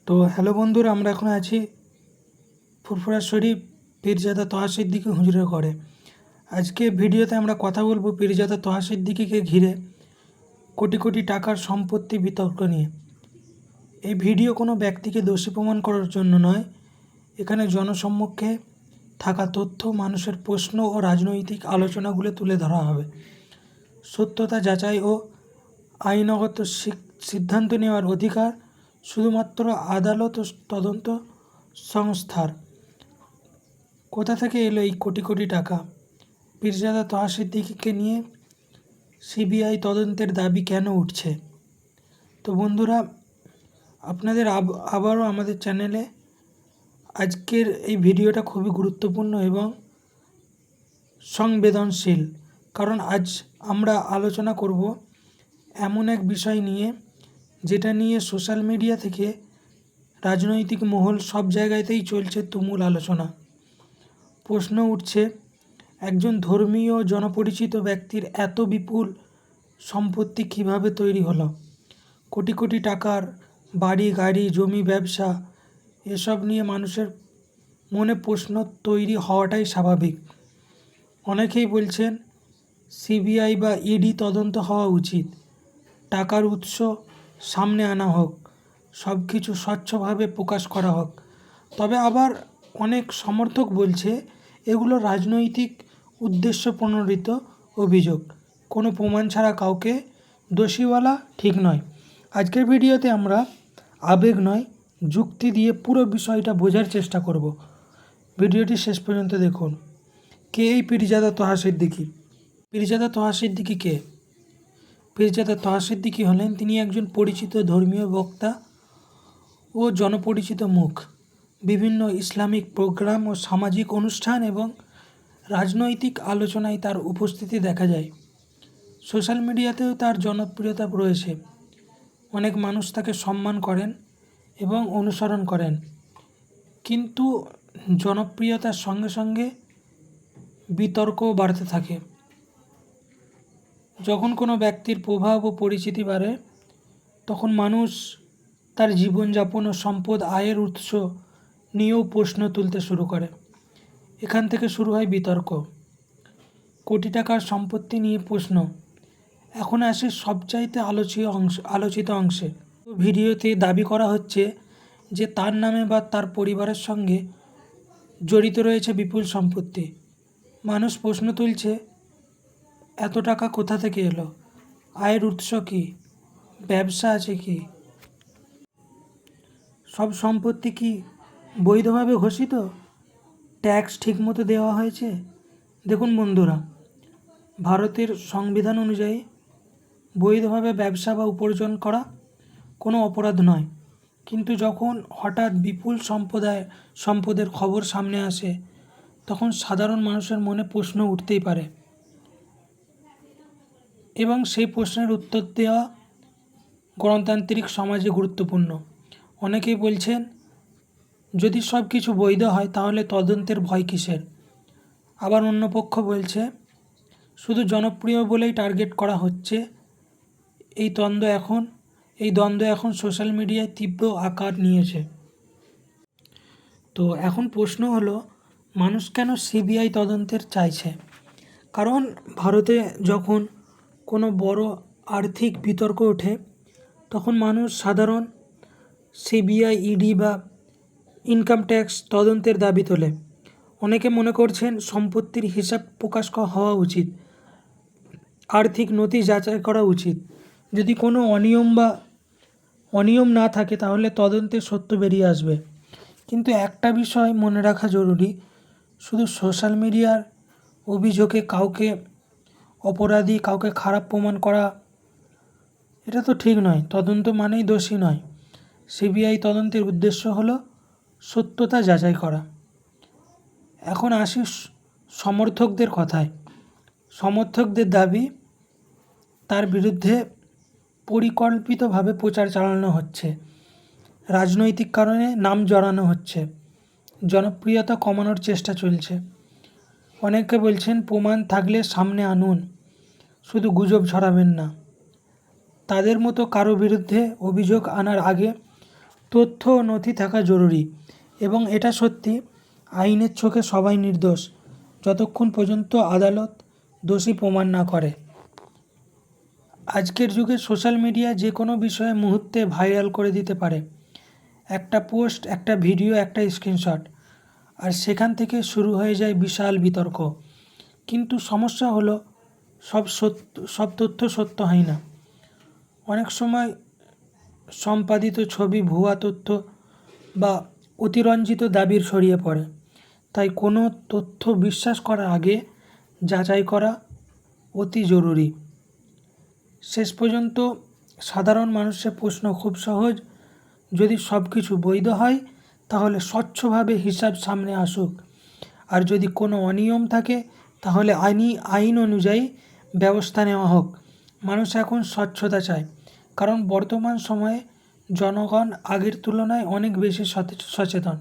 তো হ্যালো বন্ধুরা, আমরা এখন আছি ফুরফুরা শরীফ পীরজাদা তোহা সিদ্দিকী হুজুরের ঘরে। আজকে ভিডিওতে আমরা কথা বলবো পীরজাদা তোহা সিদ্দিকীকে ঘিরে কোটি কোটি টাকার সম্পত্তি বিতর্ক নিয়ে। এই ভিডিও কোনো ব্যক্তিকে দোষী প্রমাণ করার জন্য নয়, এখানে জনসম্মুখে থাকা তথ্য, মানুষের প্রশ্ন ও রাজনৈতিক আলোচনাগুলো তুলে ধরা হবে। সত্যতা যাচাই ও আইনগত সিদ্ধান্ত নেওয়ার অধিকার শুধুমাত্র আদালত ও তদন্ত সংস্থার। কোথা থেকে এলো এই কোটি কোটি টাকা? পীরজাদা তোহা সিদ্দিকীকে নিয়ে সিবিআই তদন্তের দাবি কেন উঠছে? তো বন্ধুরা, আপনাদের আবারও আমাদের চ্যানেলে আজকের এই ভিডিওটা খুবই গুরুত্বপূর্ণ এবং সংবেদনশীল, কারণ আজ আমরা আলোচনা করব এমন এক বিষয় নিয়ে যেটা নিয়ে সোশ্যাল মিডিয়া থেকে রাজনৈতিক মহল সব জায়গাতেই চলছে তুমুল আলোচনা। প্রশ্ন উঠছে, একজন ধর্মীয় জনপরিচিত ব্যক্তির এত বিপুল সম্পত্তি কিভাবে তৈরি হলো? কোটি কোটি টাকার বাড়ি, গাড়ি, জমি, ব্যবসা, এসব নিয়ে মানুষের মনে প্রশ্ন তৈরি হওয়াটাই স্বাভাবিক। অনেকেই বলছেন সিবিআই বা ইডি তদন্ত হওয়া উচিত, টাকার উৎস সামনে আনা হোক, সব কিছু স্বচ্ছভাবে প্রকাশ করা হোক। তবে আবার অনেক সমর্থক বলছে এগুলো রাজনৈতিক উদ্দেশ্য প্রণোদিত অভিযোগ, কোনো প্রমাণ ছাড়া কাউকে দোষী বলা ঠিক নয়। আজকের ভিডিওতে আমরা আবেগ নয়, যুক্তি দিয়ে পুরো বিষয়টা বোঝার চেষ্টা করব। ভিডিওটি শেষ পর্যন্ত দেখুন। কে এই পীরজাদা তোহা সিদ্দিকী? পীরজাদা তোহা সিদ্দিকী কে? পীরজাদা তোহা সিদ্দিকী হলেন তিনি একজন পরিচিত ধর্মীয় বক্তা ও জনপরিচিত মুখ। বিভিন্ন ইসলামিক প্রোগ্রাম ও সামাজিক অনুষ্ঠান এবং রাজনৈতিক আলোচনায় তার উপস্থিতি দেখা যায়। সোশ্যাল মিডিয়াতেও তার জনপ্রিয়তা রয়েছে। অনেক মানুষ তাকে সম্মান করেন এবং অনুসরণ করেন, কিন্তু জনপ্রিয়তার সঙ্গে সঙ্গে বিতর্কও বাড়তে থাকে। যখন কোনো ব্যক্তির প্রভাব ও পরিচিতি বাড়ে, তখন মানুষ তার জীবনযাপন ও সম্পদ, আয়ের উৎস নিয়েও প্রশ্ন তুলতে শুরু করে। এখান থেকে শুরু হয় বিতর্ক। কোটি টাকার সম্পত্তি নিয়ে প্রশ্ন এখন আসে সবচাইতে আলোচিত অংশে। ভিডিওতে দাবি করা হচ্ছে যে তার নামে বা তার পরিবারের সঙ্গে জড়িত রয়েছে বিপুল সম্পত্তি। মানুষ প্রশ্ন তুলছে, এত টাকা কোথা থেকে এলো? আয়ের উৎস কী? ব্যবসা আছে কি? সব সম্পত্তি কি বৈধভাবে ঘোষিত? ট্যাক্স ঠিকমতো দেওয়া হয়েছে? দেখুন বন্ধুরা, ভারতের সংবিধান অনুযায়ী বৈধভাবে ব্যবসা বা উপার্জন করা কোনো অপরাধ নয়, কিন্তু যখন হঠাৎ বিপুল সম্পদের খবর সামনে আসে, তখন সাধারণ মানুষের মনে প্রশ্ন উঠতেই পারে এবং সেই প্রশ্নের উত্তর দেওয়া গণতান্ত্রিক সমাজে গুরুত্বপূর্ণ। অনেকেই বলছেন, যদি সব কিছু বৈধ হয় তাহলে তদন্তের ভয় কিসের? আবার অন্য পক্ষ বলছে, শুধু জনপ্রিয় বলেই টার্গেট করা হচ্ছে। এই দ্বন্দ্ব এখন সোশ্যাল মিডিয়ায় তীব্র আকার নিয়েছে। তো এখন প্রশ্ন হলো, মানুষ কেন সিবিআই তদন্তের চাইছে? কারণ ভারতে যখন কোনো বড় আর্থিক বিতর্ক ওঠে, তখন মানুষ সাধারণ সিবিআই, ইডি বা ইনকাম ট্যাক্স তদন্তের দাবি তোলে। অনেকে মনে করছেন সম্পত্তির হিসাব প্রকাশ হওয়া উচিত, আর্থিক নথি যাচাই করা উচিত। যদি কোনো অনিয়ম না থাকে তাহলে তদন্তে সত্য বেরিয়ে আসবে। কিন্তু একটা বিষয় মনে রাখা জরুরি, শুধু সোশ্যাল মিডিয়ার অভিযোগে কাউকে অপরাধী, কাউকে খারাপ প্রমাণ করা এটা তো ঠিক নয়। তদন্ত মানেই দোষী নয়। সিবিআই তদন্তের উদ্দেশ্য হলো সত্যতা যাচাই করা। এখন আসি সমর্থকদের কথায়। সমর্থকদের দাবি, তার বিরুদ্ধে পরিকল্পিতভাবে প্রচার চালানো হচ্ছে, রাজনৈতিক কারণে নাম জড়ানো হচ্ছে, জনপ্রিয়তা কমানোর চেষ্টা চলছে। অনেকে বলছেন, প্রমাণ থাকলে সামনে আনুন, শুধু গুজব ছড়াবেন না। তাদের মতো কারো বিরুদ্ধে অভিযোগ আনার আগে তথ্য ও নথি থাকা জরুরি এবং এটা সত্যি, আইনের চোখে সবাই নির্দোষ যতক্ষণ পর্যন্ত আদালত দোষী প্রমাণ না করে। আজকের যুগে সোশ্যাল মিডিয়া যে কোনো বিষয়ে মুহূর্তে ভাইরাল করে দিতে পারে। একটা পোস্ট, একটা ভিডিও, একটা স্ক্রিনশট, আর সেখান থেকে শুরু হয়ে যায় বিশাল বিতর্ক। কিন্তু সমস্যা হলো সব তথ্য সত্য হয় না। অনেক সময় সম্পাদিত ছবি, ভুয়া তথ্য বা অতিরঞ্জিত দাবির ছড়িয়ে পড়ে। তাই কোনো তথ্য বিশ্বাস করার আগে যাচাই করা অতি জরুরি। শেষ পর্যন্ত সাধারণ মানুষের প্রশ্ন খুব সহজ, যদি সব কিছু বৈধ হয় তাহলে স্বচ্ছভাবে হিসাব সামনে আসুক, আর যদি কোনো অনিয়ম থাকে তাহলে আইন অনুযায়ী ব্যবস্থা নেওয়া হোক। মানুষ এখন স্বচ্ছতা চায়, কারণ বর্তমান সময়ে জনগণ আগের তুলনায় অনেক বেশি সচেতন।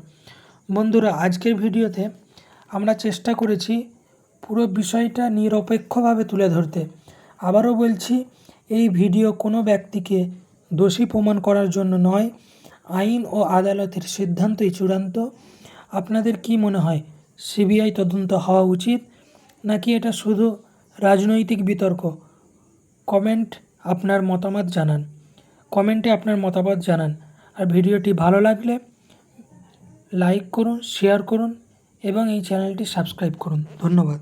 বন্ধুরা, আজকের ভিডিওতে আমরা চেষ্টা করেছি পুরো বিষয়টা নিরপেক্ষভাবে তুলে ধরতে। আবারও বলছি, এই ভিডিও কোনো ব্যক্তিকে দোষী প্রমাণ করার জন্য নয়, আইন ও আদালতের সিদ্ধান্তই চূড়ান্ত। আপনাদের কি মনে হয়, সিবিআই তদন্ত হওয়া উচিত নাকি এটা শুধু রাজনৈতিক বিতর্ক? কমেন্টে আপনার মতামত জানান। আর ভিডিওটি ভালো লাগলে লাইক করুন, শেয়ার করুন এবং এই চ্যানেলটি সাবস্ক্রাইব করুন। ধন্যবাদ।